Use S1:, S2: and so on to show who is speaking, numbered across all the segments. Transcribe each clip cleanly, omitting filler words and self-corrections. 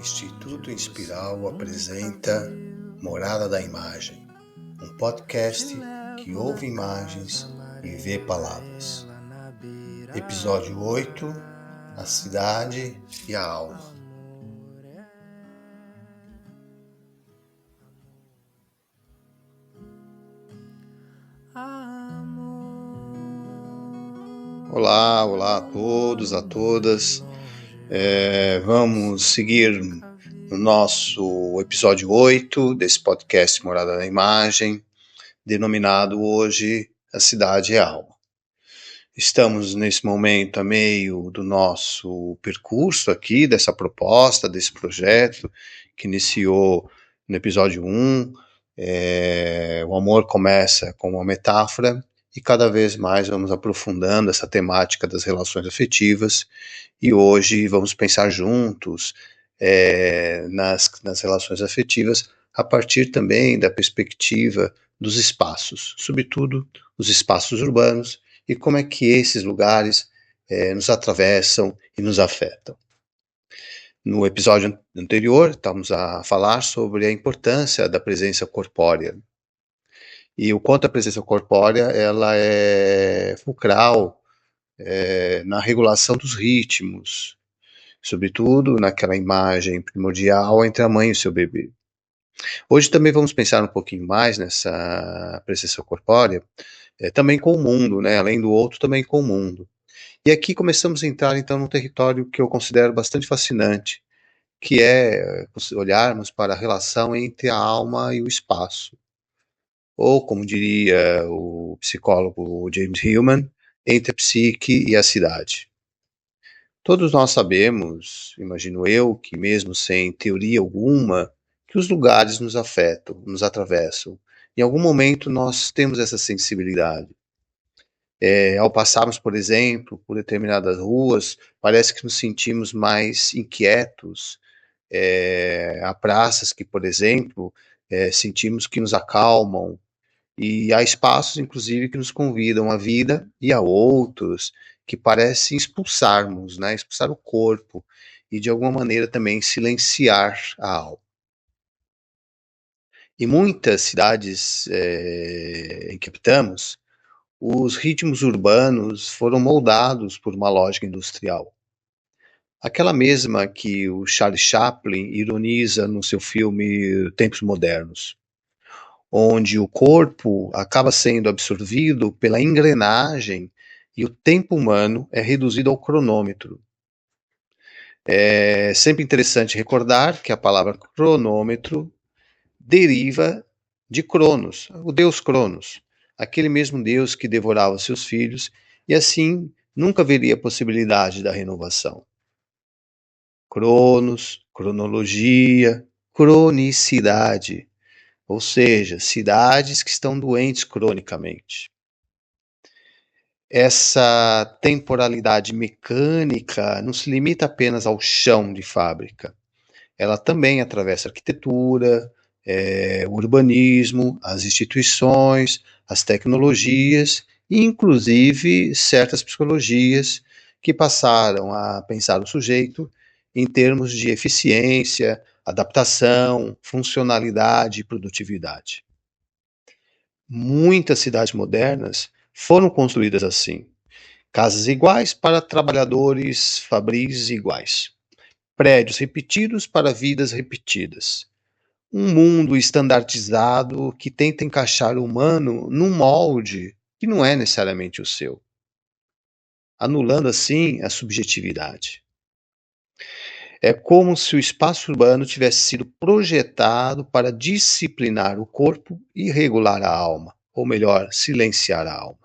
S1: Instituto Inspiral apresenta Morada da Imagem, um podcast que ouve imagens e vê palavras. Episódio 8: A Cidade e a Alma. Olá a todos, a todas. Vamos seguir no nosso episódio 8 desse podcast Morada da Imagem, denominado hoje A Cidade e a Alma. Estamos nesse momento a meio do nosso percurso aqui, dessa proposta, desse projeto que iniciou no episódio 1. O amor começa com uma metáfora e cada vez mais vamos aprofundando essa temática das relações afetivas e hoje vamos pensar juntos nas relações afetivas a partir também da perspectiva dos espaços, sobretudo os espaços urbanos, e como é que esses lugares nos atravessam e nos afetam. No episódio anterior, estamos a falar sobre a importância da presença corpórea. E o quanto a presença corpórea ela é fulcral na regulação dos ritmos, sobretudo naquela imagem primordial entre a mãe e o seu bebê. Hoje também vamos pensar um pouquinho mais nessa presença corpórea, também com o mundo, né? Além do outro, também com o mundo. E aqui começamos a entrar então num território que eu considero bastante fascinante, que é olharmos para a relação entre a alma e o espaço. Ou, como diria o psicólogo James Hillman, entre a psique e a cidade. Todos nós sabemos, imagino eu, que mesmo sem teoria alguma, que os lugares nos afetam, nos atravessam. Em algum momento nós temos essa sensibilidade. Ao passarmos, por exemplo, por determinadas ruas, parece que nos sentimos mais inquietos. Há praças que, por exemplo, sentimos que nos acalmam, e há espaços, inclusive, que nos convidam à vida e a outros que parecem expulsarmos, né? Expulsar o corpo e, de alguma maneira, também silenciar a alma. Em muitas cidades em que habitamos, os ritmos urbanos foram moldados por uma lógica industrial. Aquela mesma que o Charlie Chaplin ironiza no seu filme Tempos Modernos, onde o corpo acaba sendo absorvido pela engrenagem e o tempo humano é reduzido ao cronômetro. É sempre interessante recordar que a palavra cronômetro deriva de Cronos, o deus Cronos, aquele mesmo deus que devorava seus filhos e assim nunca haveria possibilidade da renovação. Cronos, cronologia, cronicidade, ou seja, cidades que estão doentes cronicamente. Essa temporalidade mecânica não se limita apenas ao chão de fábrica. Ela também atravessa a arquitetura, o urbanismo, as instituições, as tecnologias e, inclusive, certas psicologias que passaram a pensar o sujeito em termos de eficiência, adaptação, funcionalidade e produtividade. Muitas cidades modernas foram construídas assim. Casas iguais para trabalhadores fabris iguais. Prédios repetidos para vidas repetidas. Um mundo estandardizado que tenta encaixar o humano num molde que não é necessariamente o seu, anulando assim a subjetividade. É como se o espaço urbano tivesse sido projetado para disciplinar o corpo e regular a alma, ou melhor, silenciar a alma.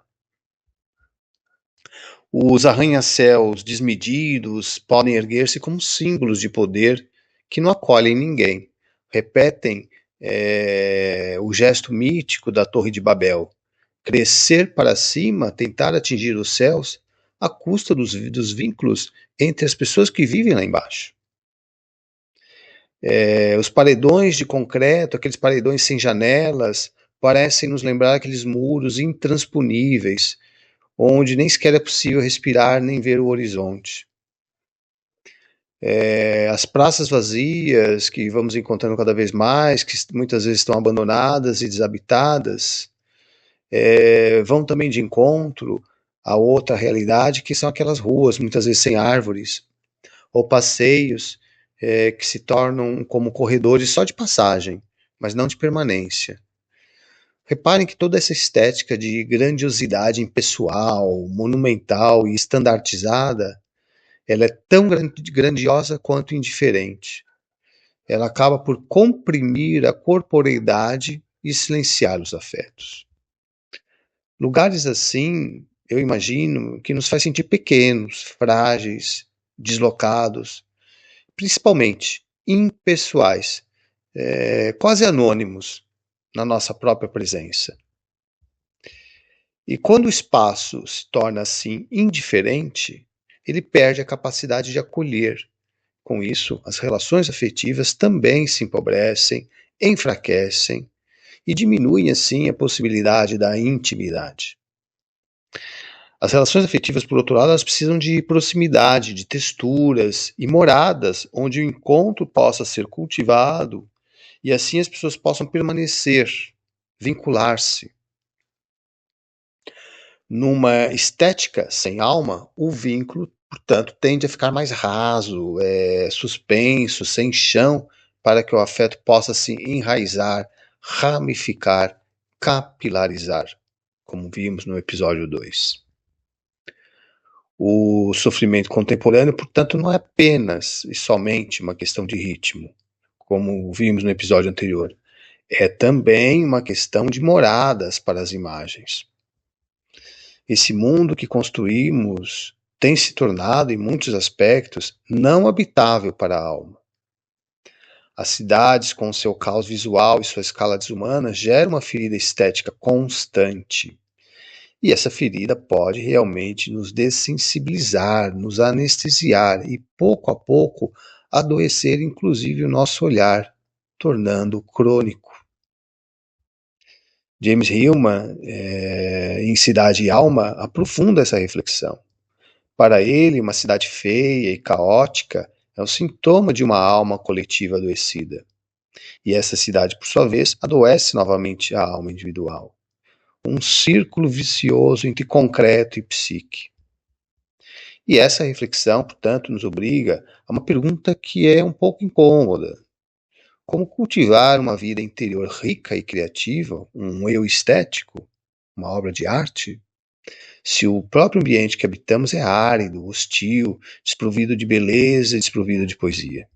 S1: Os arranha-céus desmedidos podem erguer-se como símbolos de poder que não acolhem ninguém. Repetem o gesto mítico da Torre de Babel. Crescer para cima, tentar atingir os céus, à custa dos vínculos entre as pessoas que vivem lá embaixo. Os paredões de concreto, aqueles paredões sem janelas, parecem nos lembrar aqueles muros onde nem sequer é possível respirar nem ver o horizonte. As praças vazias que vamos encontrando cada vez mais, que muitas vezes estão abandonadas e desabitadas, vão também de encontro a outra realidade, que são aquelas ruas, muitas vezes sem árvores, ou passeios que se tornam como corredores só de passagem, mas não de permanência. Reparem que toda essa estética de grandiosidade impessoal, monumental e estandartizada, ela é tão grandiosa quanto indiferente. Ela acaba por comprimir a corporeidade e silenciar os afetos. Lugares assim, eu imagino, que nos faz sentir pequenos, frágeis, deslocados, principalmente impessoais, quase anônimos na nossa própria presença. E quando o espaço se torna assim indiferente, ele perde a capacidade de acolher. Com isso, as relações afetivas também se empobrecem, enfraquecem e diminuem assim a possibilidade da intimidade. As relações afetivas, por outro lado, elas precisam de proximidade, de texturas e moradas onde o encontro possa ser cultivado e assim as pessoas possam permanecer, vincular-se. Numa estética sem alma, o vínculo, portanto, tende a ficar mais raso, suspenso, sem chão, para que o afeto possa se enraizar, ramificar, capilarizar, como vimos no episódio 2. O sofrimento contemporâneo, portanto, não é apenas e somente uma questão de ritmo, como vimos no episódio anterior. É também uma questão de moradas para as imagens. Esse mundo que construímos tem se tornado, em muitos aspectos, não habitável para a alma. As cidades, com seu caos visual e sua escala desumana, geram uma ferida estética constante. E essa ferida pode realmente nos dessensibilizar, nos anestesiar e, pouco a pouco, adoecer inclusive o nosso olhar, tornando crônico. James Hillman, em Cidade e Alma, aprofunda essa reflexão. Para ele, uma cidade feia e caótica é um sintoma de uma alma coletiva adoecida. E essa cidade, por sua vez, adoece novamente a alma individual. Um círculo vicioso entre concreto e psique. E essa reflexão, portanto, nos obriga a uma pergunta que é um pouco incômoda. Como cultivar uma vida interior rica e criativa, um eu estético, uma obra de arte? Se o próprio ambiente que habitamos é árido, hostil, desprovido de beleza, desprovido de poesia.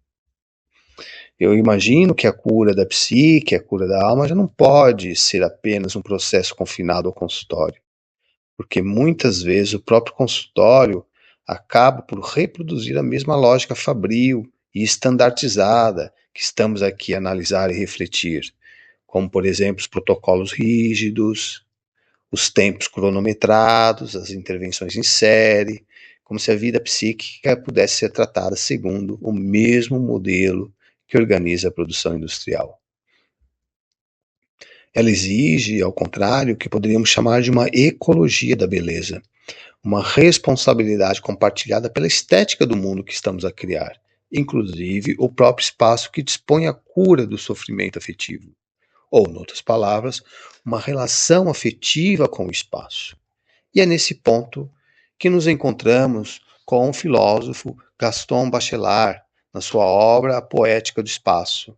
S1: Eu imagino que a cura da psique, a cura da alma, já não pode ser apenas um processo confinado ao consultório, porque muitas vezes o próprio consultório acaba por reproduzir a mesma lógica fabril e estandartizada que estamos aqui a analisar e refletir, como, por exemplo, os protocolos rígidos, os tempos cronometrados, as intervenções em série, como se a vida psíquica pudesse ser tratada segundo o mesmo modelo que organiza a produção industrial. Ela exige, ao contrário, o que poderíamos chamar de uma ecologia da beleza, uma responsabilidade compartilhada pela estética do mundo que estamos a criar, inclusive o próprio espaço que dispõe a cura do sofrimento afetivo. Ou, em outras palavras, uma relação afetiva com o espaço. E é nesse ponto que nos encontramos com o filósofo Gaston Bachelard, na sua obra A Poética do Espaço,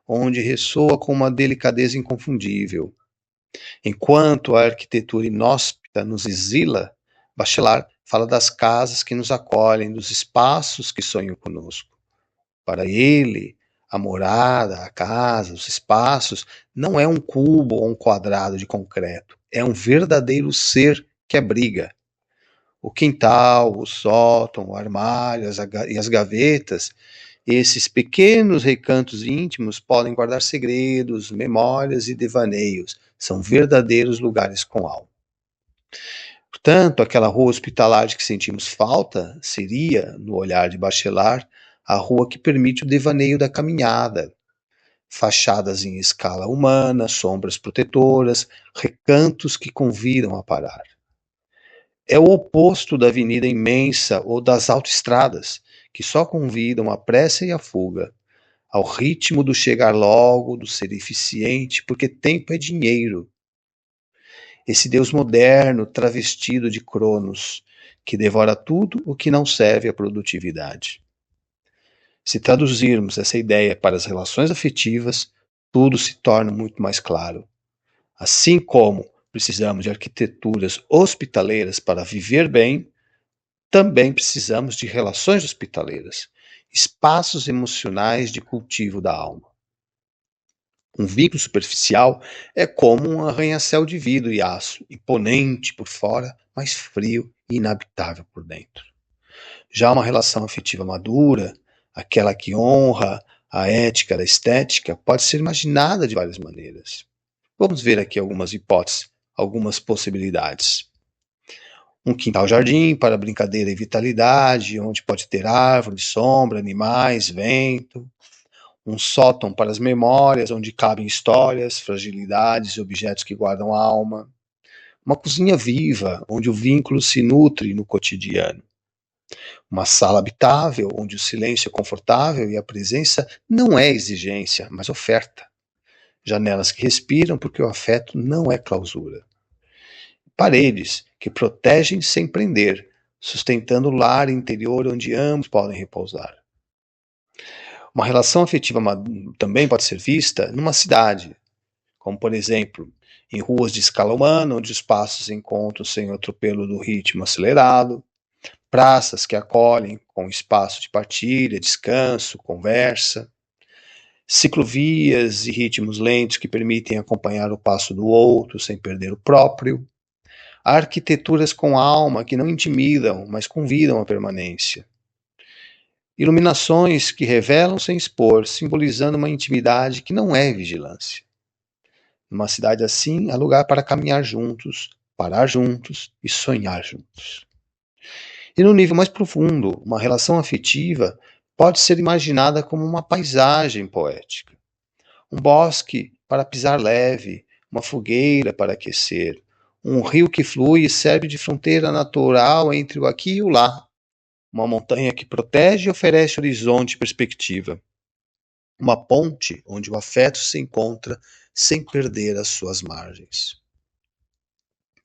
S1: onde ressoa com uma delicadeza inconfundível. Enquanto a arquitetura inóspita nos exila, Bachelard fala das casas que nos acolhem, dos espaços que sonham conosco. Para ele, a morada, a casa, os espaços, não é um cubo ou um quadrado de concreto, é um verdadeiro ser que abriga. O quintal, o sótão, o armário e as gavetas, esses pequenos recantos íntimos podem guardar segredos, memórias e devaneios. São verdadeiros lugares com alma. Portanto, aquela rua hospitalar de que sentimos falta seria, no olhar de Bachelard, a rua que permite o devaneio da caminhada. Fachadas em escala humana, sombras protetoras, recantos que convidam a parar. É o oposto da avenida imensa ou das autoestradas, que só convidam a pressa e a fuga, ao ritmo do chegar logo, do ser eficiente, porque tempo é dinheiro. Esse Deus moderno, travestido de Cronos, que devora tudo o que não serve à produtividade. Se traduzirmos essa ideia para as relações afetivas, tudo se torna muito mais claro. Assim como precisamos de arquiteturas hospitaleiras para viver bem, também precisamos de relações hospitaleiras, espaços emocionais de cultivo da alma. Um vínculo superficial é como um arranha-céu de vidro e aço, imponente por fora, mas frio e inabitável por dentro. Já uma relação afetiva madura, aquela que honra a ética da estética, pode ser imaginada de várias maneiras. Vamos ver aqui algumas hipóteses, algumas possibilidades. Um quintal-jardim para brincadeira e vitalidade, onde pode ter árvores, sombra, animais, vento. Um sótão para as memórias, onde cabem histórias, fragilidades e objetos que guardam a alma. Uma cozinha viva, onde o vínculo se nutre no cotidiano. Uma sala habitável, onde o silêncio é confortável e a presença não é exigência, mas oferta. Janelas que respiram, porque o afeto não é clausura. Paredes que protegem sem prender, sustentando o lar interior onde ambos podem repousar. Uma relação afetiva também pode ser vista numa cidade, como por exemplo, em ruas de escala humana, onde os passos encontram sem o atropelo do ritmo acelerado, praças que acolhem com espaço de partilha, descanso, conversa, ciclovias e ritmos lentos que permitem acompanhar o passo do outro sem perder o próprio, arquiteturas com alma que não intimidam, mas convidam à permanência, iluminações que revelam sem expor, simbolizando uma intimidade que não é vigilância. Numa cidade assim, há lugar para caminhar juntos, parar juntos e sonhar juntos. E no nível mais profundo, uma relação afetiva pode ser imaginada como uma paisagem poética. Um bosque para pisar leve, uma fogueira para aquecer, um rio que flui e serve de fronteira natural entre o aqui e o lá, uma montanha que protege e oferece horizonte e perspectiva, uma ponte onde o afeto se encontra sem perder as suas margens.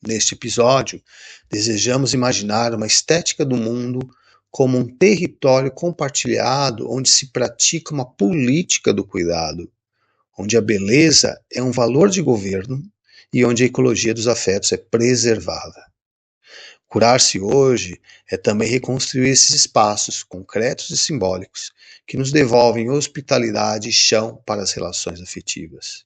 S1: Neste episódio, desejamos imaginar uma estética do mundo como um território compartilhado onde se pratica uma política do cuidado, onde a beleza é um valor de governo e onde a ecologia dos afetos é preservada. Curar-se hoje é também reconstruir esses espaços concretos e simbólicos que nos devolvem hospitalidade e chão para as relações afetivas.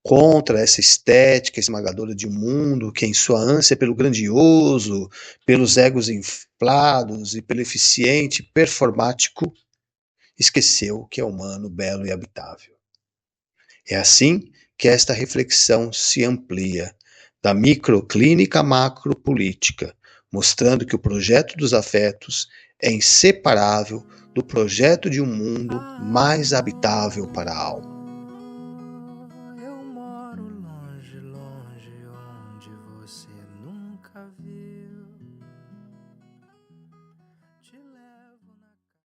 S1: Contra essa estética esmagadora de um mundo que, em sua ânsia pelo grandioso, pelos egos inflados e pelo eficiente performático, esqueceu o que é humano, belo e habitável. É assim que esta reflexão se amplia, da microclínica à macropolítica, mostrando que o projeto dos afetos é inseparável do projeto de um mundo mais habitável para a alma.